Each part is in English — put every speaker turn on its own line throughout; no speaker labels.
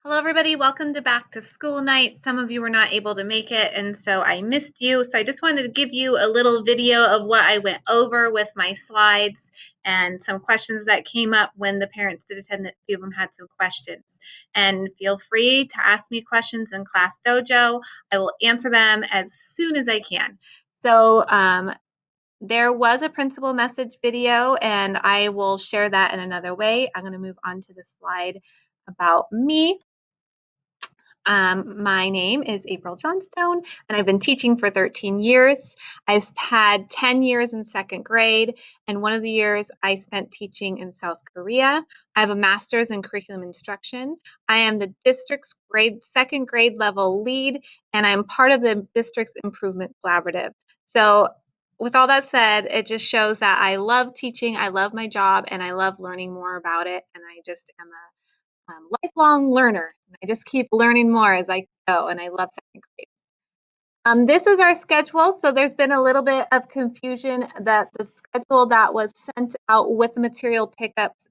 Hello, everybody. Welcome to Back to School Night. Some of you were not able to make it, and so I missed you. So I just wanted to give you a little video of what I went over with my slides and some questions that came up when the parents did attend. A few of them had some questions. And feel free to ask me questions in Class Dojo. I will answer them as soon as I can. So there was a principal message video, and I will share that in another way. I'm going to move on to the slide about me. My name is April Johnstone, and I've been teaching for 13 years. I've had 10 years in second grade, and one of the years I spent teaching in South Korea. I have a master's in curriculum instruction. I am the district's second grade level lead, and I'm part of the district's improvement collaborative. So with all that said, it just shows that I love teaching, I love my job, and I love learning more about it, and I just am a lifelong learner. I just keep learning more as I go, and I love second grade. This is our schedule. So there's been a little bit of confusion that the schedule that was sent out with the material pickups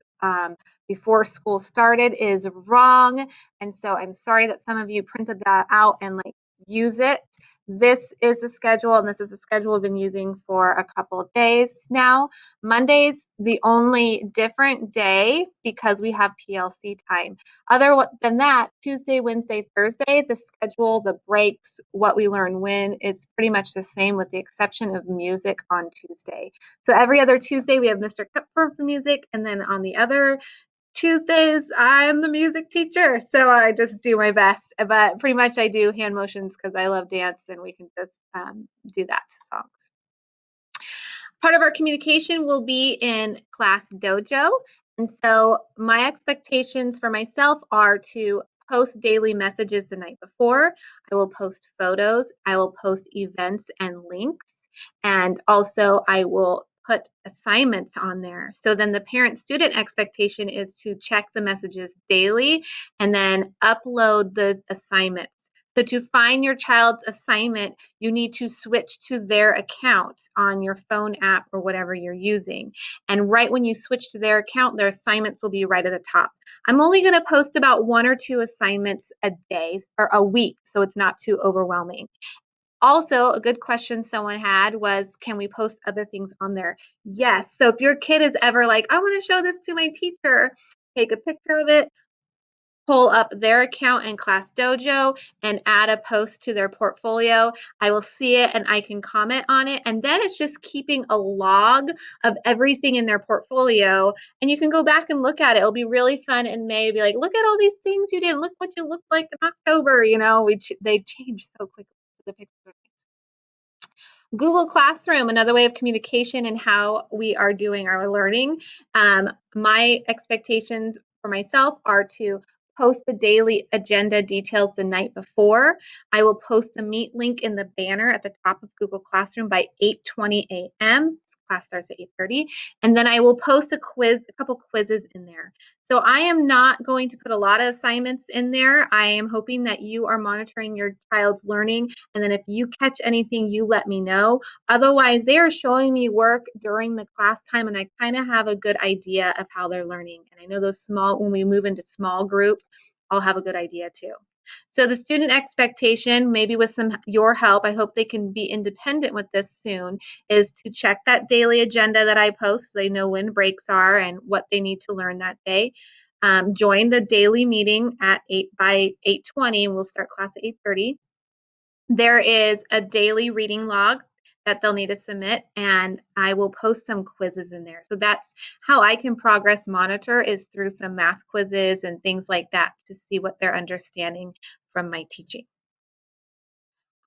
before school started is wrong. And so I'm sorry that some of you printed that out and use it. This is the schedule, and this is the schedule we've been using for a couple of days now. Monday's the only different day because we have PLC time. Other than that, Tuesday, Wednesday, Thursday, the schedule, the breaks, what we learn when is pretty much the same with the exception of music on Tuesday. So every other Tuesday, we have Mr. Kupfer for music, and then on the other Tuesdays, I'm the music teacher, so I just do my best. But pretty much I do hand motions because I love dance, and we can just do that to songs. Part of our communication will be in Class Dojo. And so my expectations for myself are to post daily messages the night before. I will post photos. I will post events and links. And also I will put assignments on there. So then the parent-student expectation is to check the messages daily and then upload the assignments. So to find your child's assignment, you need to switch to their account on your phone app or whatever you're using. And right when you switch to their account, their assignments will be right at the top. I'm only going to post about 1 or 2 assignments a day or a week, so it's not too overwhelming. Also, a good question someone had was, can we post other things on there? Yes. So if your kid is ever like, I want to show this to my teacher, take a picture of it, pull up their account in Class Dojo and add a post to their portfolio. I will see it and I can comment on it. And then it's just keeping a log of everything in their portfolio. And you can go back and look at it. It'll be really fun in May. Be like, look at all these things you did. Look what you looked like in October. You know, they change so quickly. The pictures. Google Classroom, another way of communication and how we are doing our learning. My expectations for myself are to post the daily agenda details the night before. I will post the Meet link in the banner at the top of Google Classroom by 8:20 a.m. Class starts at 8:30. And then I will post a couple quizzes in there. So I am not going to put a lot of assignments in there. I am hoping that you are monitoring your child's learning. And then if you catch anything, you let me know. Otherwise, they are showing me work during the class time, and I kind of have a good idea of how they're learning. And I know when we move into small group, I'll have a good idea too. So the student expectation, maybe with your help, I hope they can be independent with this soon, is to check that daily agenda that I post so they know when breaks are and what they need to learn that day. Join the daily meeting by 8:20, and we'll start class at 8:30. There is a daily reading log that they'll need to submit, and I will post some quizzes in there. So that's how I can progress monitor, is through some math quizzes and things like that to see what they're understanding from my teaching.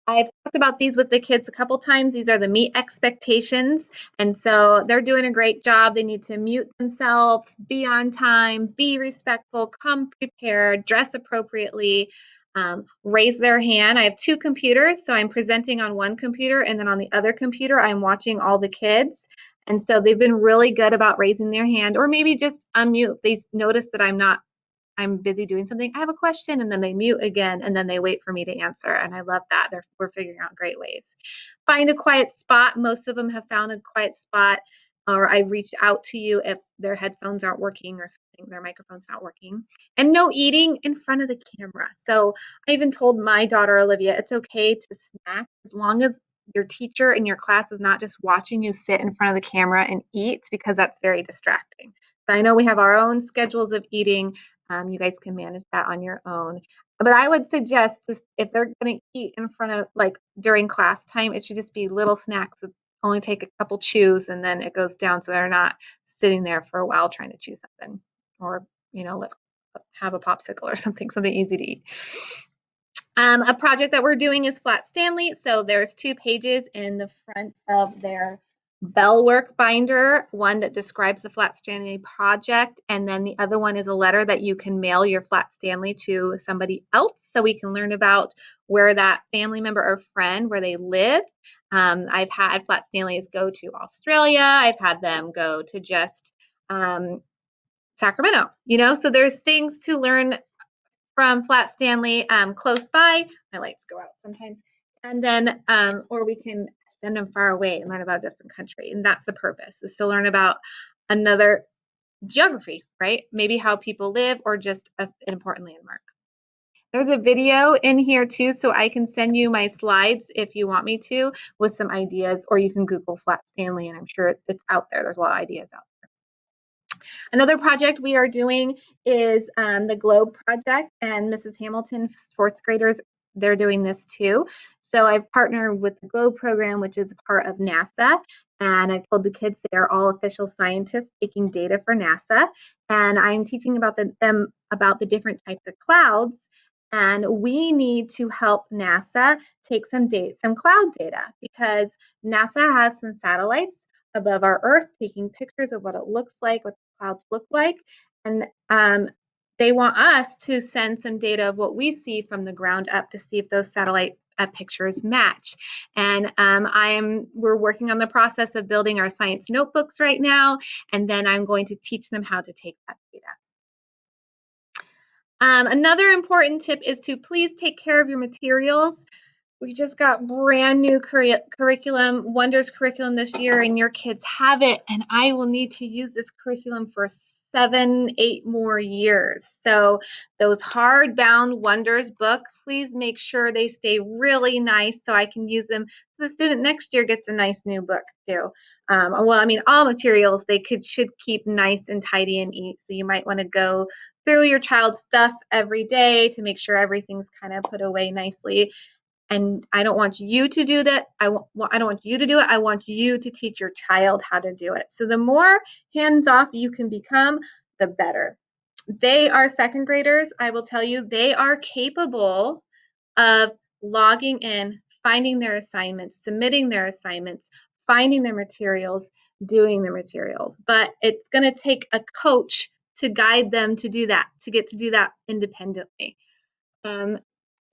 I've talked about these with the kids a couple times. These are the meet expectations. And so they're doing a great job. They need to mute themselves, be on time, be respectful, come prepared, dress appropriately, raise their hand. I have 2 computers, so I'm presenting on one computer, and then on the other computer, I'm watching all the kids. And so they've been really good about raising their hand, or maybe just unmute if they notice that I'm busy doing something, I have a question, and then they mute again, and then they wait for me to answer. And I love that. We're figuring out great ways. Find a quiet spot. Most of them have found a quiet spot. or I reached out to you if their headphones aren't working or something, their microphone's not working. And no eating in front of the camera. So I even told my daughter, Olivia, it's okay to snack as long as your teacher in your class is not just watching you sit in front of the camera and eat, because that's very distracting. So I know we have our own schedules of eating. You guys can manage that on your own. But I would suggest just if they're going to eat in front of, like during class time, it should just be little snacks that only take a couple chews and then it goes down, so they're not sitting there for a while trying to chew something, or have a popsicle or something easy to eat. A project that we're doing is Flat Stanley. So there's 2 pages in the front of their Bellwork binder, one that describes the Flat Stanley project, and then the other one is a letter that you can mail your Flat Stanley to somebody else, so we can learn about where that family member or friend, where they live. I've had Flat Stanleys go to Australia. I've had them go to just Sacramento, so there's things to learn from Flat Stanley close by. My lights go out sometimes. And then, or we can send them far away and learn about a different country. And that's the purpose, is to learn about another geography, right? Maybe how people live, or just an important landmark. There's a video in here too, so I can send you my slides if you want me to, with some ideas, or you can Google Flat Stanley and I'm sure it's out there. There's a lot of ideas out there. Another project we are doing is the Globe Project, and Mrs. Hamilton's 4th graders, they're doing this too. So I've partnered with the Globe program, which is a part of NASA, and I've told the kids they are all official scientists taking data for NASA, and I'm teaching about them about the different types of clouds, and we need to help NASA take some cloud data, because NASA has some satellites above our Earth taking pictures of what it looks like, what the clouds look like, and they want us to send some data of what we see from the ground up to see if those satellite pictures match. And we're working on the process of building our science notebooks right now, and then I'm going to teach them how to take that data. Another important tip is to please take care of your materials. We just got brand new curriculum, Wonders curriculum this year, and your kids have it, and I will need to use this curriculum for 7, 8 more years. So those hardbound Wonders books, please make sure they stay really nice so I can use them, so the student next year gets a nice new book too. All materials they should keep nice and tidy and neat, so you might want to go through your child's stuff every day to make sure everything's kind of put away nicely. And I don't want you to do that. I don't want you to do it. I want you to teach your child how to do it. So the more hands-off you can become, the better. They are 2nd graders. I will tell you, they are capable of logging in, finding their assignments, submitting their assignments, finding their materials, doing the materials. But it's going to take a coach to guide them to do that, to get to do that independently.